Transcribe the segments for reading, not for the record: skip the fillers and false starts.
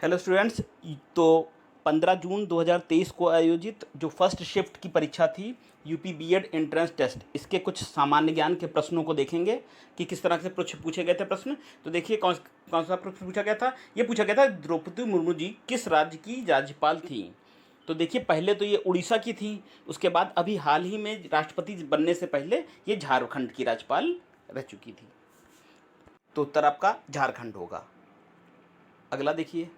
Hello students. तो 15 जून 2023 को आयोजित जो फर्स्ट शिफ्ट की परीक्षा थी यूपी बीएड एंट्रेंस टेस्ट, इसके कुछ सामान्य ज्ञान के प्रश्नों को देखेंगे कि किस तरह से पूछे गए थे प्रश्न। तो देखिए कौन कौन सा प्रश्न पूछा गया था। ये पूछा गया था द्रौपदी मुर्मू जी किस राज्य की राज्यपाल थी। तो देखिए पहले तो ये उड़ीसा की थी, उसके बाद अभी हाल ही में राष्ट्रपति बनने से पहले ये झारखंड की राज्यपाल रह चुकी थी। तो उत्तर आपका झारखंड होगा। अगला देखिए,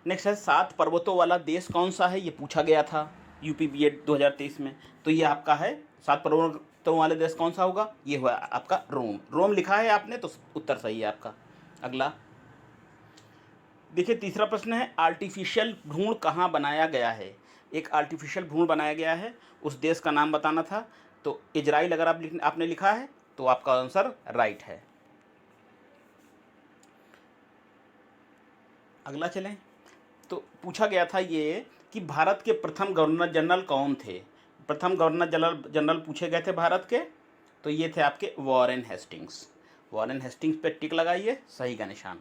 नेक्स्ट है 7 पर्वतों वाला देश कौन सा है, ये पूछा गया था यूपी बीएड 2023 में। तो ये आपका है 7 पर्वतों वाले देश कौन सा होगा, ये हुआ आपका रोम। रोम लिखा है आपने तो उत्तर सही है आपका। अगला देखिए, तीसरा प्रश्न है आर्टिफिशियल भ्रूण कहाँ बनाया गया है। एक आर्टिफिशियल भ्रूण बनाया गया है, उस देश का नाम बताना था। तो इजराइल अगर आपने लिखा है तो आपका आंसर राइट है। अगला चलें, तो पूछा गया था ये कि भारत के प्रथम गवर्नर जनरल कौन थे। प्रथम गवर्नर जनरल पूछे गए थे भारत के, तो ये थे आपके वॉरेन हेस्टिंग्स। वॉरेन हेस्टिंग्स पे टिक लगाइए, सही का निशान।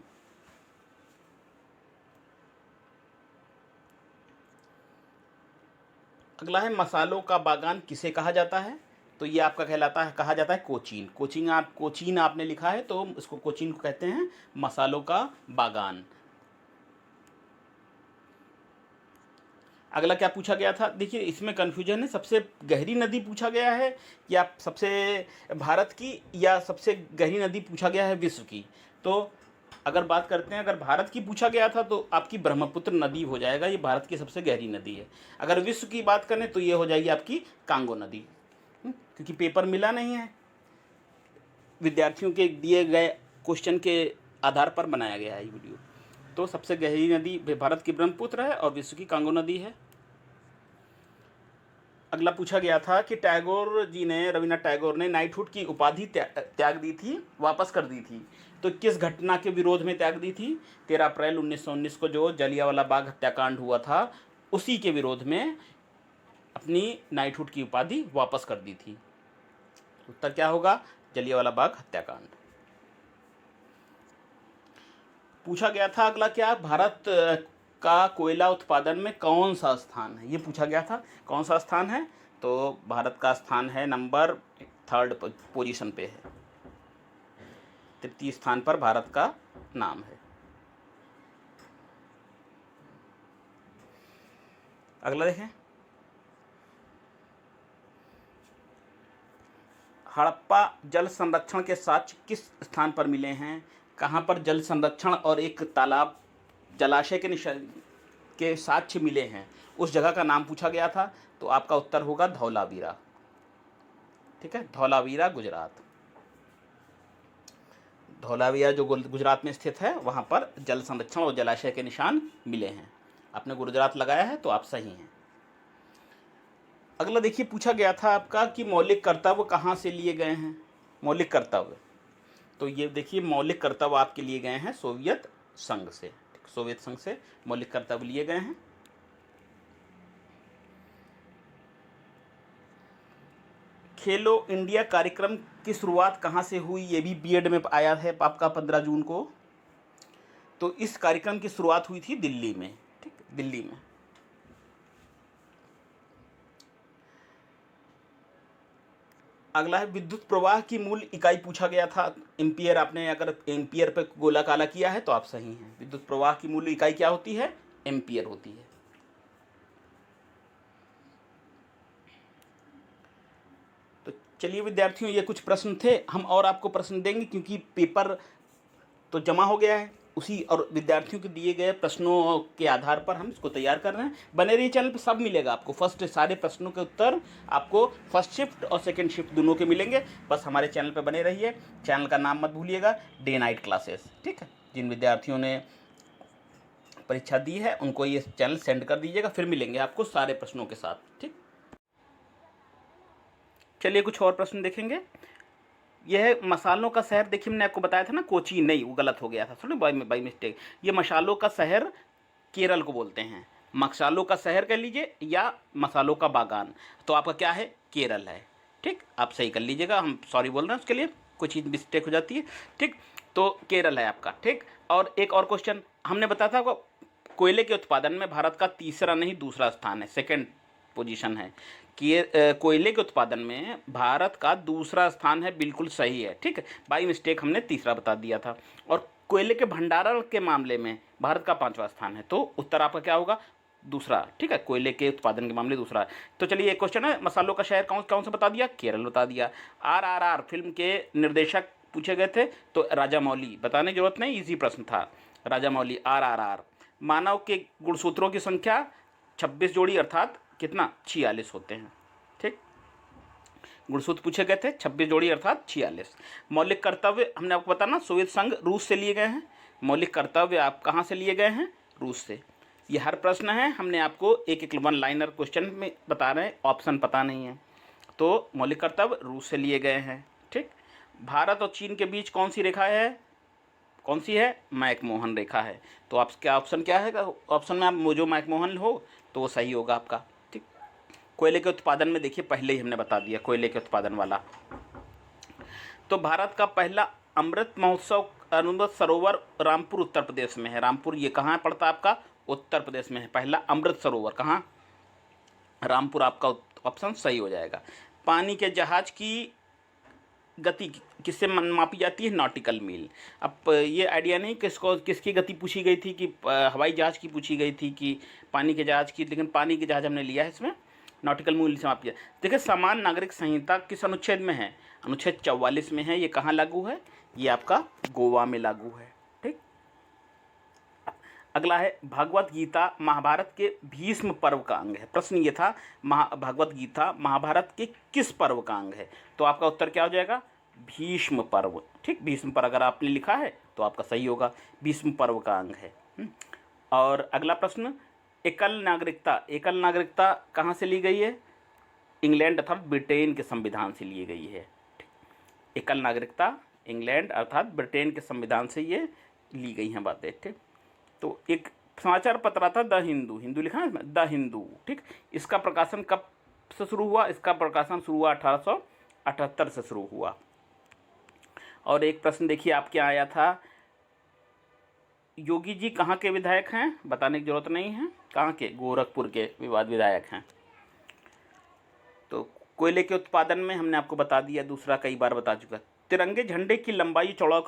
अगला है मसालों का बागान किसे कहा जाता है। तो ये आपका कहा जाता है कोचीन। कोचीन आपने लिखा है तो इसको कोचीन को कहते हैं मसालों का बागान। अगला क्या पूछा गया था, देखिए इसमें कन्फ्यूजन है। सबसे गहरी नदी पूछा गया है या सबसे भारत की, या सबसे गहरी नदी पूछा गया है विश्व की। तो अगर बात करते हैं, अगर भारत की पूछा गया था तो आपकी ब्रह्मपुत्र नदी हो जाएगा, ये भारत की सबसे गहरी नदी है। अगर विश्व की बात करें तो ये हो जाएगी आपकी कांगो नदी। क्योंकि पेपर मिला नहीं है, विद्यार्थियों के दिए गए क्वेश्चन के आधार पर बनाया गया है ये वीडियो। तो सबसे गहरी नदी भारत की ब्रह्मपुत्र है और विश्व की कांगो नदी है। अगला पूछा गया था कि रविन्द्रनाथ टैगोर ने नाइटहुड की उपाधि त्याग दी थी, वापस कर दी थी। तो किस घटना के विरोध में त्याग दी थी। 13 अप्रैल 1919 को जो जलियांवाला बाग हत्याकांड हुआ था, उसी के विरोध में अपनी नाइटहुड की उपाधि वापस कर दी थी। उत्तर क्या होगा, जलियांवाला बाग हत्याकांड। पूछा गया था अगला क्या, भारत का कोयला उत्पादन में कौन सा स्थान है, ये पूछा गया था। कौन सा स्थान है, तो भारत का स्थान है नंबर 3rd पोजीशन पे है, 3य स्थान पर भारत का नाम है। अगला देखें, हड़प्पा जल संरक्षण के साक्ष्य किस स्थान पर मिले हैं। कहाँ पर जल संरक्षण और एक तालाब जलाशय के साक्ष्य मिले हैं, उस जगह का नाम पूछा गया था। तो आपका उत्तर होगा धौलावीरा। ठीक है, धौलावीरा गुजरात। धौलावीरा जो गुजरात में स्थित है, वहाँ पर जल संरक्षण और जलाशय के निशान मिले हैं। आपने गुजरात लगाया है तो आप सही हैं। अगला देखिए, पूछा गया था आपका कि मौलिक कर्तव्य कहाँ से लिए गए हैं। मौलिक कर्तव्य, तो ये देखिए मौलिक कर्तव्य आपके लिए गए हैं सोवियत संघ से। सोवियत संघ से मौलिक कर्तव्य लिए गए हैं। खेलो इंडिया कार्यक्रम की शुरुआत कहाँ से हुई, ये भी बीएड में आया है आपका 15 जून को। तो इस कार्यक्रम की शुरुआत हुई थी दिल्ली में। ठीक, दिल्ली में। अगला है विद्युत प्रवाह की मूल इकाई पूछा गया था, एम्पियर। आपने अगर एम्पियर पे गोला काला किया है तो आप सही हैं। विद्युत प्रवाह की मूल इकाई क्या होती है, एम्पियर होती है। तो चलिए विद्यार्थियों, ये कुछ प्रश्न थे, हम और आपको प्रश्न देंगे क्योंकि पेपर तो जमा हो गया है, उसी और विद्यार्थियों के दिए गए प्रश्नों के आधार पर हम इसको तैयार कर रहे हैं। बने रहिए चैनल पे, सब मिलेगा आपको। सारे प्रश्नों के उत्तर आपको फर्स्ट शिफ्ट और सेकंड शिफ्ट दोनों के मिलेंगे। बस हमारे चैनल पे बने रहिए। चैनल का नाम मत भूलिएगा, डे नाइट क्लासेस। ठीक है, जिन विद्यार्थियों ने परीक्षा दी है उनको ये चैनल सेंड कर दीजिएगा, फिर मिलेंगे आपको सारे प्रश्नों के साथ। ठीक, चलिए कुछ और प्रश्न देखेंगे। यह मसालों का शहर, देखिए मैंने आपको बताया था ना कोचीन, नहीं वो गलत हो गया था, सुनो बाई मिस्टेक। ये मसालों का शहर केरल को बोलते हैं। मसालों का शहर कह लीजिए या मसालों का बागान, तो आपका क्या है, केरल है। ठीक, आप सही कर लीजिएगा, हम सॉरी बोल रहे हैं उसके लिए, कोई चीज़ मिस्टेक हो जाती है। ठीक, तो केरल है आपका, ठीक। और एक और क्वेश्चन हमने बताया था, कोयले के उत्पादन में भारत का तीसरा नहीं दूसरा स्थान है, सेकंड पोजीशन है कि कोयले के उत्पादन में भारत का दूसरा स्थान है, बिल्कुल सही है, ठीक है। बाई मिस्टेक हमने तीसरा बता दिया था। और कोयले के भंडारण के मामले में भारत का 5वां स्थान है, तो उत्तर आपका क्या होगा, दूसरा, ठीक है। कोयले के उत्पादन के मामले दूसरा है। तो चलिए एक क्वेश्चन है, मसालों का शहर कौन कौन सा बता दिया, केरल बता दिया। RRR फिल्म के निर्देशक पूछे गए थे, तो राजा मौली, बताने की जरूरत नहीं, इजी प्रश्न था, राजा मौली RRR। मानव के गुणसूत्रों की संख्या 26 जोड़ी, अर्थात कितना, 46 होते हैं, ठीक। गुणसूत्र पूछे गए थे 26 जोड़ी अर्थात 46। मौलिक कर्तव्य हमने आपको बताना, सोवियत संघ रूस से लिए गए हैं। मौलिक कर्तव्य आप कहाँ से लिए गए हैं, रूस से। ये हर प्रश्न है, हमने आपको एक एक वन लाइनर क्वेश्चन में बता रहे हैं, ऑप्शन पता नहीं है। तो मौलिक कर्तव्य रूस से लिए गए हैं, ठीक। भारत और चीन के बीच कौन सी रेखा है, कौन सी है, मैकमोहन रेखा है। तो आप क्या ऑप्शन क्या है, ऑप्शन में आप जो मैकमोहन हो तो वो सही होगा आपका, ठीक। कोयले के उत्पादन में देखिए पहले ही हमने बता दिया, कोयले के उत्पादन वाला। तो भारत का पहला अमृत महोत्सव अमृत सरोवर रामपुर उत्तर प्रदेश में है। रामपुर ये कहाँ पड़ता है आपका, उत्तर प्रदेश में है। पहला अमृत सरोवर कहाँ, रामपुर, आपका ऑप्शन सही हो जाएगा। पानी के जहाज की गति किससे मापी जाती है, नॉटिकल मील। अब ये आइडिया नहीं किसको किसकी गति पूछी गई थी, कि हवाई जहाज़ की पूछी गई थी कि पानी के जहाज़ की, लेकिन पानी के जहाज़ हमने लिया है इसमें, नॉटिकल मील से मापी जाती। देखिए समान नागरिक संहिता किस अनुच्छेद में है, अनुच्छेद 44 में है। ये कहाँ लागू है, ये आपका गोवा में लागू है, ठीक। अगला है भागवत गीता महाभारत के भीष्म पर्व का अंग है। प्रश्न ये था भागवत गीता महाभारत के किस पर्व का अंग है, तो आपका उत्तर क्या हो जाएगा, भीष्म पर्व, ठीक। भीष्म पर्व अगर आपने लिखा है तो आपका सही होगा, भीष्म पर्व का अंग है। और अगला प्रश्न, एकल नागरिकता कहाँ से ली गई है, इंग्लैंड अर्थात ब्रिटेन के संविधान से ली गई है। एकल नागरिकता इंग्लैंड अर्थात ब्रिटेन के संविधान से ये ली गई हैं बातें, ठीक। तो एक समाचार पत्र आता द हिंदू, हिंदू लिखा है इसमें, द हिंदू, ठीक। इसका प्रकाशन कब से शुरू हुआ, इसका प्रकाशन शुरू हुआ 1878 से शुरू हुआ। और एक प्रश्न देखिए आपके आया था, योगी जी कहाँ के विधायक हैं, बताने की जरूरत नहीं है, कहाँ के, गोरखपुर के विधायक हैं। तो कोयले के उत्पादन में हमने आपको बता दिया, दूसरा कई बार बता चुका। तिरंगे झंडे की लंबाई चौड़ाई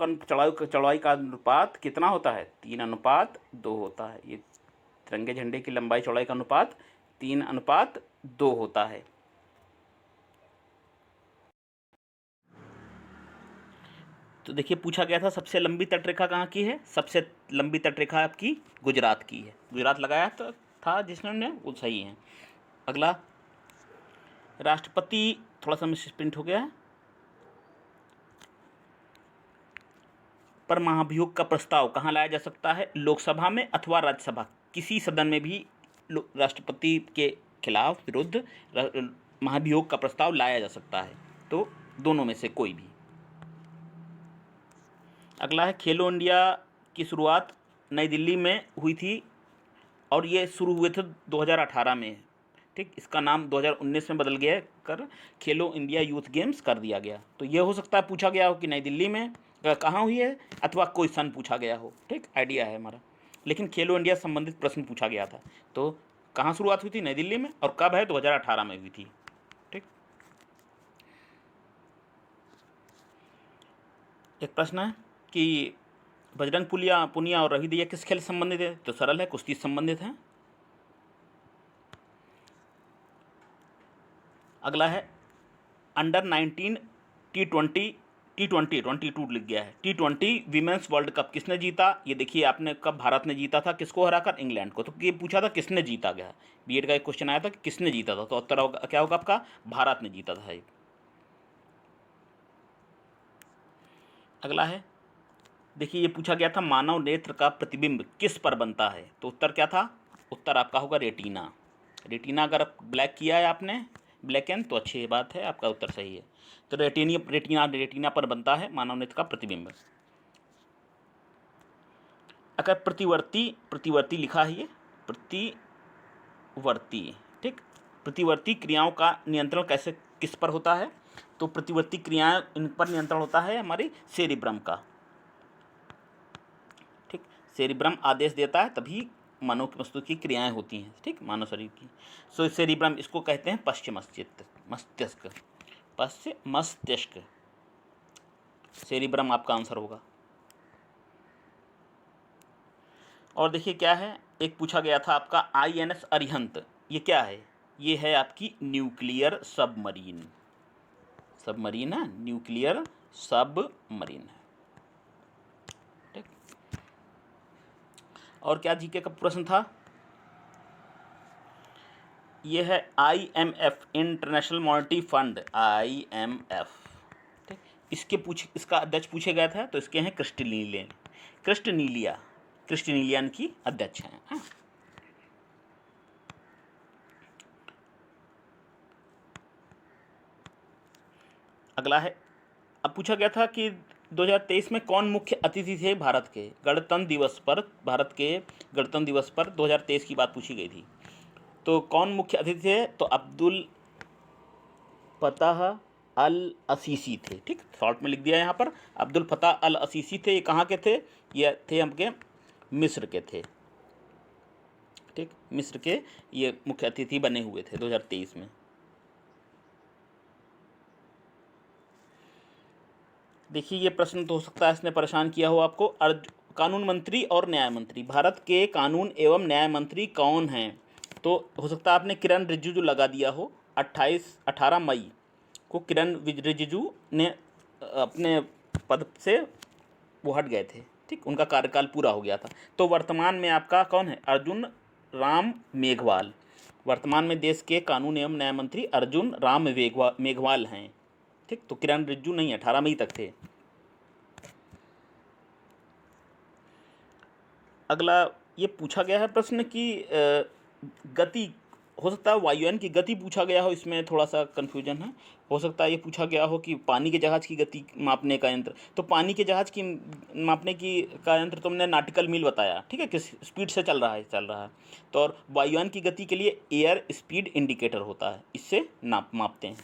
का अनुपात कितना होता है, 3:2 होता है। ये तिरंगे झंडे की लंबाई चौड़ाई का अनुपात 3:2 होता है। तो देखिए पूछा गया था सबसे लंबी तटरेखा कहाँ की है, सबसे लंबी तटरेखा आपकी गुजरात की है। गुजरात लगाया तो था जिसने, वो सही है। अगला, राष्ट्रपति, थोड़ा सा मिसप्रिंट हो गया है, पर महाभियोग का प्रस्ताव कहाँ लाया जा सकता है, लोकसभा में अथवा राज्यसभा, किसी सदन में भी राष्ट्रपति के खिलाफ विरुद्ध महाभियोग का प्रस्ताव लाया जा सकता है, तो दोनों में से कोई भी। अगला है, खेलो इंडिया की शुरुआत नई दिल्ली में हुई थी और ये शुरू हुए थे 2018 में, ठीक। इसका नाम 2019 में बदल गया कर खेलो इंडिया यूथ गेम्स कर दिया गया। तो ये हो सकता है पूछा गया हो कि नई दिल्ली में कहाँ हुई है, अथवा कोई सन पूछा गया हो, ठीक। आइडिया है हमारा, लेकिन खेलो इंडिया संबंधित प्रश्न पूछा गया था। तो कहाँ शुरुआत हुई थी, नई दिल्ली में, और कब है, 2018 में हुई थी, ठीक। एक प्रश्न है कि बजरंग पुनिया और रवि दैया किस खेल से संबंधित है, तो सरल है, कुश्ती से संबंधित है। अगला है, अंडर 19 T20 लिख गया है, T20 विमेंस वर्ल्ड कप किसने जीता, ये देखिए आपने कब भारत ने जीता था, किसको हराकर, इंग्लैंड को। तो ये पूछा था किसने जीता, गया बीएड का एक क्वेश्चन आया था कि किसने जीता था, तो उत्तर क्या होगा आपका, भारत ने जीता था। अगला है, देखिए ये पूछा गया था, मानव नेत्र का प्रतिबिंब किस पर बनता है, तो उत्तर क्या था, उत्तर आपका होगा रेटिना। रेटिना अगर ब्लैक किया है आपने, ब्लैक एंड, तो अच्छी बात है, आपका उत्तर सही है। तो रेटिना पर बनता है मानव नेत्र का प्रतिबिंब। अगर प्रतिवर्ती लिखा है, ये प्रतिवर्ती, ठीक। प्रतिवर्ती क्रियाओं का नियंत्रण किस पर होता है, तो प्रतिवर्ती क्रियाएं, इन पर नियंत्रण होता है हमारी सेरिब्रम का। ठीक, सेरिब्रम आदेश देता है तभी मानव की मस्तिष्क की क्रियाएं होती हैं, ठीक, मानव शरीर की। सो सेरिब्रम इसको कहते हैं पश्च मस्तिष्क, पश्च मस्तिष्क। सेरिब्रम आपका आंसर होगा। और देखिए क्या है, एक पूछा गया था आपका INS अरिहंत, ये क्या है? ये है आपकी न्यूक्लियर सबमरीन, सबमरीन है, न्यूक्लियर सबमरीन है, ठीक। और क्या जीके का प्रश्न था? ये है IMF, international monetary fund, IMF, ठीक। इसका अध्यक्ष पूछे गया था, तो इसके हैं क्रिस्टनीलियन की अध्यक्ष हैं, हाँ। अगला है, अब पूछा गया था कि 2023 में कौन मुख्य अतिथि थे भारत के गणतंत्र दिवस पर, भारत के गणतंत्र दिवस पर 2023 की बात पूछी गई थी। तो कौन मुख्य अतिथि थे? तो अब्दुल फताह अल असीसी थे, ठीक, शॉर्ट में लिख दिया यहाँ पर, अब्दुल फताह अल असीसी थे। ये कहाँ के थे? ये थे हमके मिस्र के थे, ठीक, मिस्र के ये मुख्य अतिथि बने हुए थे 2023 में। देखिए ये प्रश्न तो हो सकता है इसने परेशान किया हो आपको। कानून मंत्री और न्याय मंत्री, भारत के कानून एवं न्याय मंत्री कौन हैं? तो हो सकता है आपने किरण रिजिजू लगा दिया हो। 18 मई को किरण रिजिजू ने अपने पद से वो हट गए थे, ठीक, उनका कार्यकाल पूरा हो गया था। तो वर्तमान में आपका कौन है? अर्जुन राम मेघवाल, वर्तमान में देश के कानून एवं न्याय मंत्री अर्जुन राम मेघवाल हैं, ठीक। तो किरण रिजिजू नहीं, 18 मई तक थे। अगला ये पूछा गया है प्रश्न कि गति, हो सकता है वायुयान की गति पूछा गया हो, इसमें थोड़ा सा कन्फ्यूजन है। हो सकता है ये पूछा गया हो कि पानी के जहाज़ की गति मापने का यंत्र, तो पानी के जहाज़ की मापने की का यंत्र तुमने नाटिकल मील बताया, ठीक है, किस स्पीड से चल रहा है। तो और वायुयान की गति के लिए एयर स्पीड इंडिकेटर होता है, इससे मापते हैं।